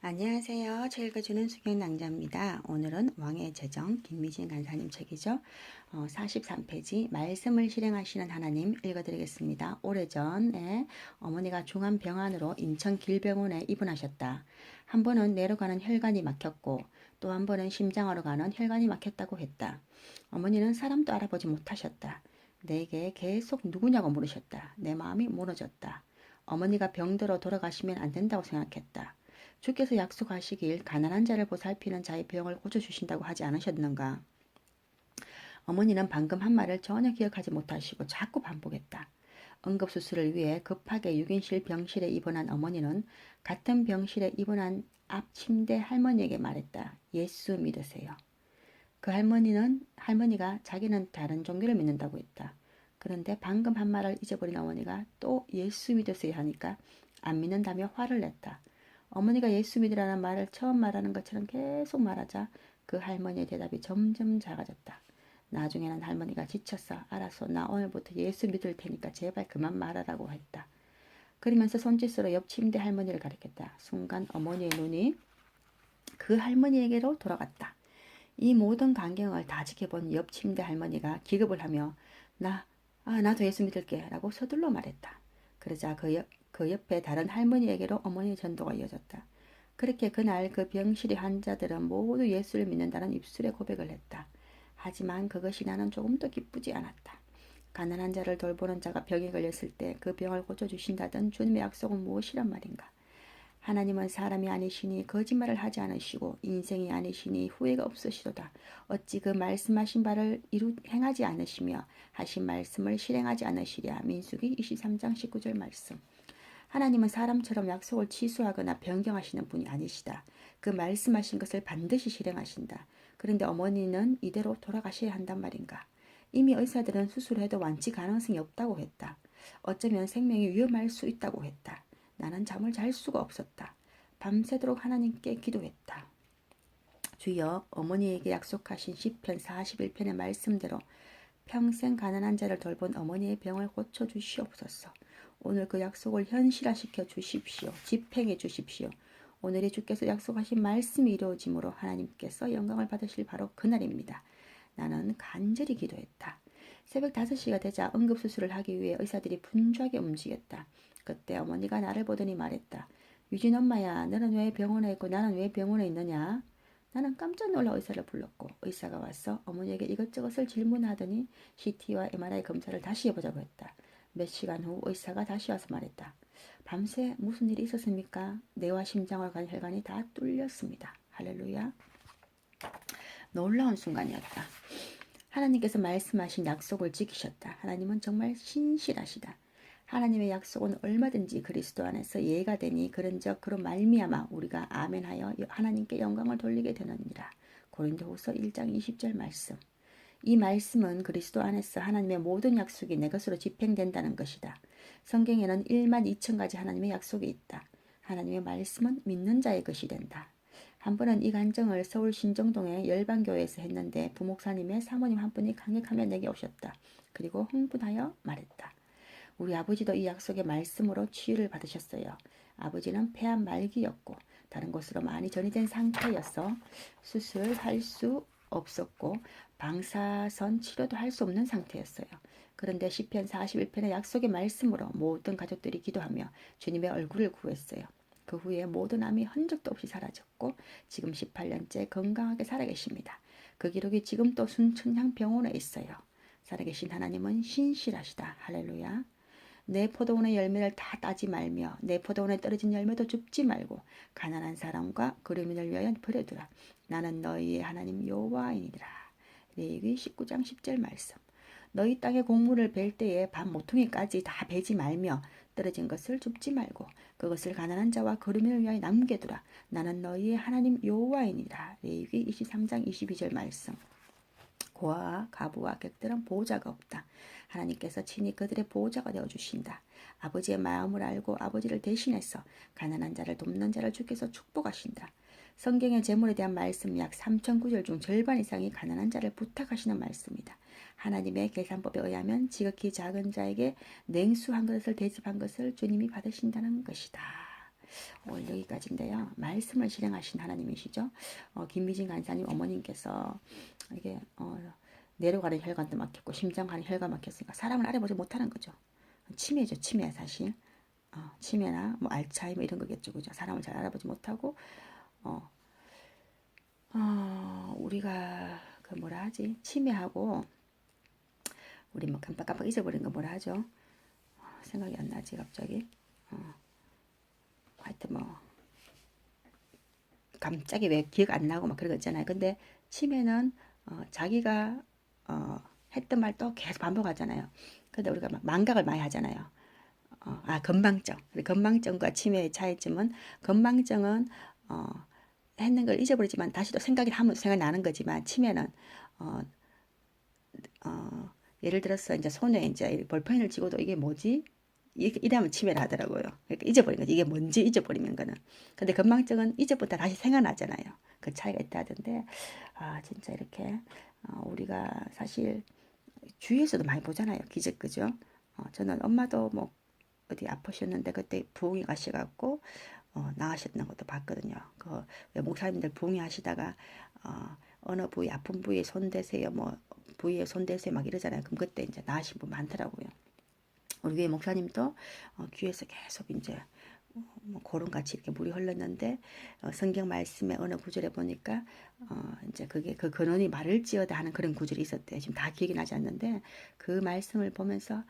안녕하세요. 책 읽어주는 수경낭자입니다. 오늘은 왕의 제정 김미진 간사님 책이죠. 43페이지 말씀을 실행하시는 하나님 읽어드리겠습니다. 오래전에 어머니가 중환병환으로 인천 길병원에 입원하셨다. 한 번은 뇌로 가는 혈관이 막혔고 또 한 번은 심장으로 가는 혈관이 막혔다고 했다. 어머니는 사람도 알아보지 못하셨다. 내게 계속 누구냐고 물으셨다. 내 마음이 무너졌다. 어머니가 병들어 돌아가시면 안 된다고 생각했다. 주께서 약속하시길 가난한 자를 보살피는 자의 병을 고쳐주신다고 하지 않으셨는가? 어머니는 방금 한 말을 전혀 기억하지 못하시고 자꾸 반복했다. 응급수술을 위해 급하게 6인실 병실에 입원한 어머니는 같은 병실에 입원한 앞 침대 할머니에게 말했다. 예수 믿으세요. 그 할머니가 자기는 다른 종교를 믿는다고 했다. 그런데 방금 한 말을 잊어버린 어머니가 또 예수 믿으세요 하니까 안 믿는다며 화를 냈다. 어머니가 예수 믿으라는 말을 처음 말하는 것처럼 계속 말하자 그 할머니의 대답이 점점 작아졌다. 나중에는 할머니가 지쳤어. 알았어. 나 오늘부터 예수 믿을 테니까 제발 그만 말하라고 했다. 그러면서 손짓으로 옆 침대 할머니를 가리켰다. 순간 어머니의 눈이 그 할머니에게로 돌아갔다. 이 모든 광경을 다 지켜본 옆 침대 할머니가 기겁을 하며 나도 예수 믿을게 라고 서둘러 말했다. 그러자 그 옆에 다른 할머니에게로 어머니의 전도가 이어졌다. 그렇게 그날 그 병실의 환자들은 모두 예수를 믿는다는 입술의 고백을 했다. 하지만 그것이 나는 조금도 기쁘지 않았다. 가난한 자를 돌보는 자가 병에 걸렸을 때 그 병을 고쳐주신다던 주님의 약속은 무엇이란 말인가? 하나님은 사람이 아니시니 거짓말을 하지 않으시고 인생이 아니시니 후회가 없으시도다. 어찌 그 말씀하신 바를 행하지 않으시며 하신 말씀을 실행하지 않으시랴. 민수기 23장 19절 말씀. 하나님은 사람처럼 약속을 취소하거나 변경하시는 분이 아니시다. 그 말씀하신 것을 반드시 실행하신다. 그런데 어머니는 이대로 돌아가셔야 한단 말인가. 이미 의사들은 수술해도 완치 가능성이 없다고 했다. 어쩌면 생명이 위험할 수 있다고 했다. 나는 잠을 잘 수가 없었다. 밤새도록 하나님께 기도했다. 주여, 어머니에게 약속하신 시편 41편의 말씀대로 평생 가난한 자를 돌본 어머니의 병을 고쳐주시옵소서. 오늘 그 약속을 현실화시켜 주십시오. 집행해 주십시오. 오늘이 주께서 약속하신 말씀이 이루어짐으로 하나님께서 영광을 받으실 바로 그날입니다. 나는 간절히 기도했다. 새벽 5시가 되자 응급수술을 하기 위해 의사들이 분주하게 움직였다. 그때 어머니가 나를 보더니 말했다. 유진 엄마야, 너는 왜 병원에 있고 나는 왜 병원에 있느냐? 나는 깜짝 놀라 의사를 불렀고 의사가 와서 어머니에게 이것저것을 질문하더니 CT와 MRI 검사를 다시 해보자고 했다. 몇 시간 후 의사가 다시 와서 말했다. 밤새 무슨 일이 있었습니까? 뇌와 심장을 간 혈관이 다 뚫렸습니다. 할렐루야. 놀라운 순간이었다. 하나님께서 말씀하신 약속을 지키셨다. 하나님은 정말 신실하시다. 하나님의 약속은 얼마든지 그리스도 안에서 예가 되니 그런즉 그로 말미암아 우리가 아멘하여 하나님께 영광을 돌리게 되느니라. 고린도후서 1장 20절 말씀. 이 말씀은 그리스도 안에서 하나님의 모든 약속이 내 것으로 집행된다는 것이다. 성경에는 1만 2천 가지 하나님의 약속이 있다. 하나님의 말씀은 믿는 자의 것이 된다. 한 번은 이 간증을 서울 신정동의 열방교회에서 했는데 부목사님의 사모님 한 분이 강력하며 내게 오셨다. 그리고 흥분하여 말했다. 우리 아버지도 이 약속의 말씀으로 치유를 받으셨어요. 아버지는 폐암 말기였고 다른 곳으로 많이 전이된 상태여서 수술할 수 없었고 방사선 치료도 할 수 없는 상태였어요. 그런데 시편 41편의 약속의 말씀으로 모든 가족들이 기도하며 주님의 얼굴을 구했어요. 그 후에 모든 암이 흔적도 없이 사라졌고 지금 18년째 건강하게 살아계십니다. 그 기록이 지금 또 순천향 병원에 있어요. 살아계신 하나님은 신실하시다. 할렐루야. 내 포도원의 열매를 다 따지 말며 내 포도원에 떨어진 열매도 줍지 말고 가난한 사람과 그리민을 위하여 버려두라. 나는 너희의 하나님 여호와이니라. 레위기 19장 10절 말씀. 너희 땅에 곡물을 벨 때에 밥 모퉁이까지 다 베지 말며 떨어진 것을 줍지 말고 그것을 가난한 자와 거류민을 위하여 남겨두라. 나는 너희의 하나님 여호와이니라. 레위기 23장 22절 말씀. 고아와 가부와 객들은 보호자가 없다. 하나님께서 친히 그들의 보호자가 되어주신다. 아버지의 마음을 알고 아버지를 대신해서 가난한 자를 돕는 자를 주께서 축복하신다. 성경의 재물에 대한 말씀 약 3,009절 중 절반 이상이 가난한 자를 부탁하시는 말씀이다. 하나님의 계산법에 의하면 지극히 작은 자에게 냉수 한 그릇을 대접한 것을 주님이 받으신다는 것이다. 오늘 여기까지인데요. 말씀을 실행하신 하나님이시죠. 김미진 간사님 어머님께서 이게 내려가는 혈관도 막혔고 심장 가는 혈관 막혔으니까 사람을 알아보지 못하는 거죠. 치매죠, 치매 사실. 치매나 뭐 알츠하이머 이런 거겠죠, 그죠? 사람을 잘 알아보지 못하고 우리가 그 뭐라 하지? 치매하고 우리 뭐 깜빡깜빡 잊어버린 거 뭐라 하죠? 생각이 안 나지 갑자기. 하여튼 뭐 갑자기 왜 기억 안 나고 막 그런 거 있잖아요. 근데 치매는 자기가 했던 말 또 계속 반복하잖아요. 근데 우리가 막 망각을 많이 하잖아요. 건망증. 건망증과 치매의 차이점은 건망증은 했는 걸 잊어버리지만 다시 또 생각이 하면 생각나는 거지만 치매는 예를 들어서 이제 손에 이제 볼펜을 쥐고도 이게 뭐지? 이러면 치매를 하더라고요. 그러니까 잊어버린 거지. 이게 뭔지 잊어버리는 거는. 근데 건망증은 잊어버렸다 다시 생각나잖아요. 그 차이가 있다 하던데, 진짜 이렇게, 우리가 사실 주위에서도 많이 보잖아요. 기적, 그죠? 저는 엄마도 뭐 어디 아프셨는데 그때 부흥회 가셔갖고, 나으셨는 것도 봤거든요. 왜 목사님들 부흥회 하시다가, 어느 부위, 아픈 부위에 손대세요. 뭐, 부위에 손대세요. 막 이러잖아요. 그럼 그때 이제 나으신 분 많더라고요. 우리 교회 목사님도 귀에서 계속 이제 뭐 고름같이 이렇게 물이 흘렀는데 성경 말씀의 어느 구절에 보니까 이제 그게 그 근원이 말을지어다 하는 그런 구절이 있었대요. 지금 다 기억이 나지 않는데 그 말씀을 보면서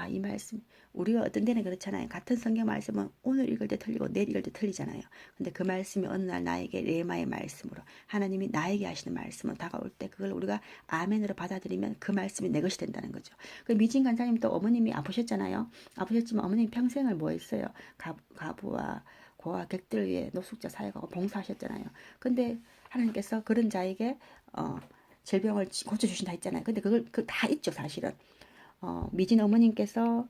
이 말씀 우리가 어떤 데는 그렇잖아요. 같은 성경 말씀은 오늘 읽을 때 틀리고 내일 읽을 때 틀리잖아요. 근데 그 말씀이 어느 날 나에게 레마의 말씀으로 하나님이 나에게 하시는 말씀으로 다가올 때 그걸 우리가 아멘으로 받아들이면 그 말씀이 내 것이 된다는 거죠. 그 미진 간사님도 어머님이 아프셨잖아요. 아프셨지만 어머님 평생을 뭐 했어요? 가부와 고아 객들 위해 노숙자 사역하고 봉사하셨잖아요. 근데 하나님께서 그런 자에게 질병을 고쳐주신다 했잖아요. 근데 그걸 다 있죠 사실은. 미진 어머님께서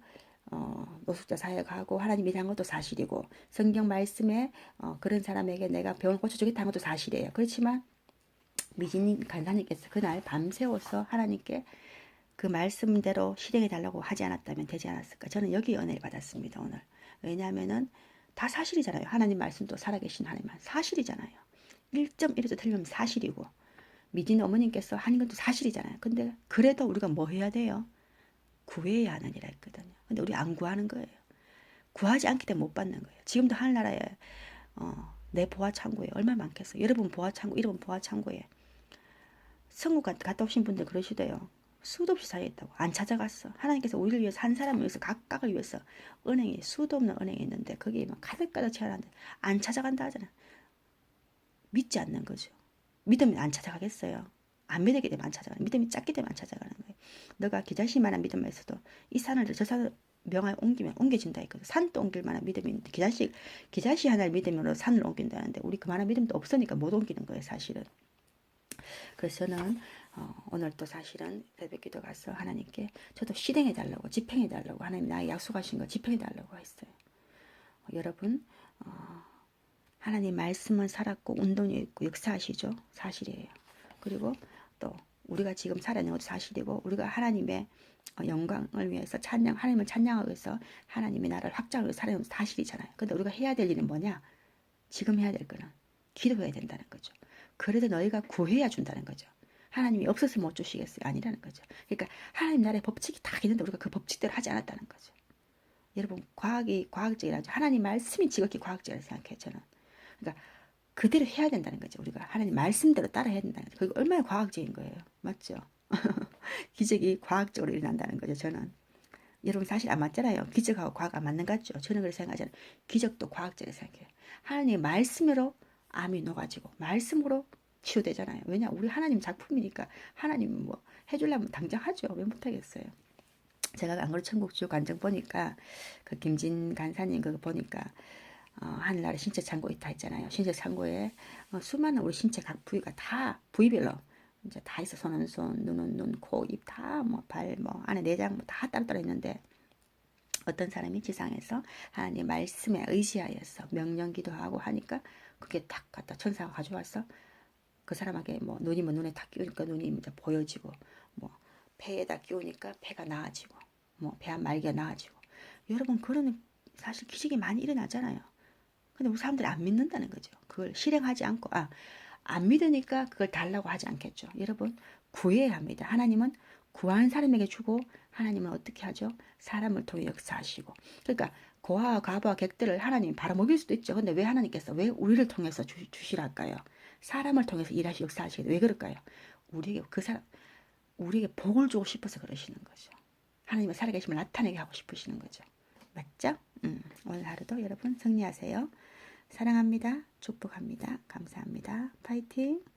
노숙자 사역하고 하나님이 일한 것도 사실이고 성경 말씀에 그런 사람에게 내가 병을 고쳐주겠다 한 것도 사실이에요. 그렇지만 미진 간사님께서 그날 밤새워서 하나님께 그 말씀대로 실행해 달라고 하지 않았다면 되지 않았을까. 저는 여기 은혜를 받았습니다 오늘. 왜냐하면은 다 사실이잖아요. 하나님 말씀도 살아계신 하나님 말씀 사실이잖아요. 1.1에서 틀리면 사실이고 미진 어머님께서 하는 것도 사실이잖아요. 근데 그래도 우리가 뭐 해야 돼요? 구해야 하느니라 했거든요. 근데 우리 안 구하는 거예요. 구하지 않기 때문에 못 받는 거예요. 지금도 하늘나라에 내 보아 창고에 얼마나 많겠어요. 여러분 보아 창고, 여러분 보아 창고에 성국 갔다 오신 분들 그러시대요. 수도 없이 쌓여있다고. 안 찾아갔어. 하나님께서 우리를 위해서 한 사람을 위해서 각각을 위해서 은행에 수도 없는 은행이 있는데 거기에 막 가득가득 채워놨는데 안 찾아간다 하잖아. 믿지 않는 거죠. 믿으면 안 찾아가겠어요. 안 믿게 되면 안 찾아가는 믿음이 작기 때문에 안 찾아가는 거예요. 너가 기자씨만한 믿음에서도 이 산을 저 산을 명하에 옮기면 옮겨진다 했거든. 산도 옮길 만한 믿음이 있는데 기자씨 하나를 믿음으로 산을 옮긴다는데 우리 그만한 믿음도 없으니까 못 옮기는 거예요 사실은. 그래서 저는 오늘 또 사실은 새벽기도 가서 하나님께 저도 실행해달라고 집행해달라고 하나님 나의 약속하신 거 집행해달라고 했어요. 여러분 하나님 말씀은 살았고 운동이 있고 역사하시죠. 사실이에요. 그리고 또 우리가 지금 살아있는 것도 사실이고 우리가 하나님의 영광을 위해서 하나님을 찬양하기 위해서 하나님의 나라를 확장하기 위해서 살아있는 것도 사실이잖아요. 근데 우리가 해야 될 일은 뭐냐? 지금 해야 될 거는 기도해야 된다는 거죠. 그래도 너희가 구해야 준다는 거죠. 하나님이 없어서 못 주시겠어요? 아니라는 거죠. 그러니까 하나님 나라의 법칙이 다 있는데 우리가 그 법칙대로 하지 않았다는 거죠. 여러분 과학이 과학적이라죠. 하나님 말씀이 지극히 과학적이라고 생각해요. 저는. 그러니까 그대로 해야 된다는 거죠. 우리가 하나님 말씀대로 따라 해야 된다는 거죠. 그게 얼마나 과학적인 거예요. 맞죠? 기적이 과학적으로 일어난다는 거죠. 저는. 여러분 사실 안 맞잖아요. 기적하고 과학 안 맞는 것 같죠. 저는 그렇게 생각하잖아요. 기적도 과학적이라고 생각해요. 하나님의 말씀으로 암이 녹아지고 말씀으로 치유되잖아요. 왜냐 우리 하나님 작품이니까 하나님 뭐 해주려면 당장 하죠. 왜 못하겠어요. 제가 안 그래도 천국 지옥 간증 보니까 그 김진 간사님 그거 보니까 하늘나라 신체 창고 있다 했잖아요. 신체 창고에 수많은 우리 신체 각 부위가 다 부위별로 이제 다 있어. 손은 손, 눈은 눈, 코, 입 다 뭐 발 뭐 안에 내장 뭐 다 따로따로 있는데 어떤 사람이 지상에서 하나님 말씀에 의지하여서 명령 기도하고 하니까 그게 딱 갖다 천사가 가져와서 그 사람에게 뭐 눈이 뭐 눈에 딱 끼우니까 눈이 이제 보여지고 뭐 폐에다 끼우니까 폐가 나아지고 뭐 폐 안 말기가 나아지고 여러분 그런 사실 기적이 많이 일어나잖아요. 근데 우리 사람들이 안 믿는다는 거죠. 그걸 실행하지 않고, 안 믿으니까 그걸 달라고 하지 않겠죠. 여러분, 구해야 합니다. 하나님은 구한 사람에게 주고, 하나님은 어떻게 하죠? 사람을 통해 역사하시고. 그러니까 고아와 과부와 객들을 하나님이 바로 먹일 수도 있죠. 근데 왜 하나님께서 왜 우리를 통해서 주시랄까요? 사람을 통해서 일하시 역사하시게 왜 그럴까요? 우리에게 그 사람 우리에게 복을 주고 싶어서 그러시는 거죠. 하나님의 살아계심을 나타내게 하고 싶으시는 거죠. 맞죠? 오늘 하루도 여러분 승리하세요. 사랑합니다. 축복합니다. 감사합니다. 파이팅!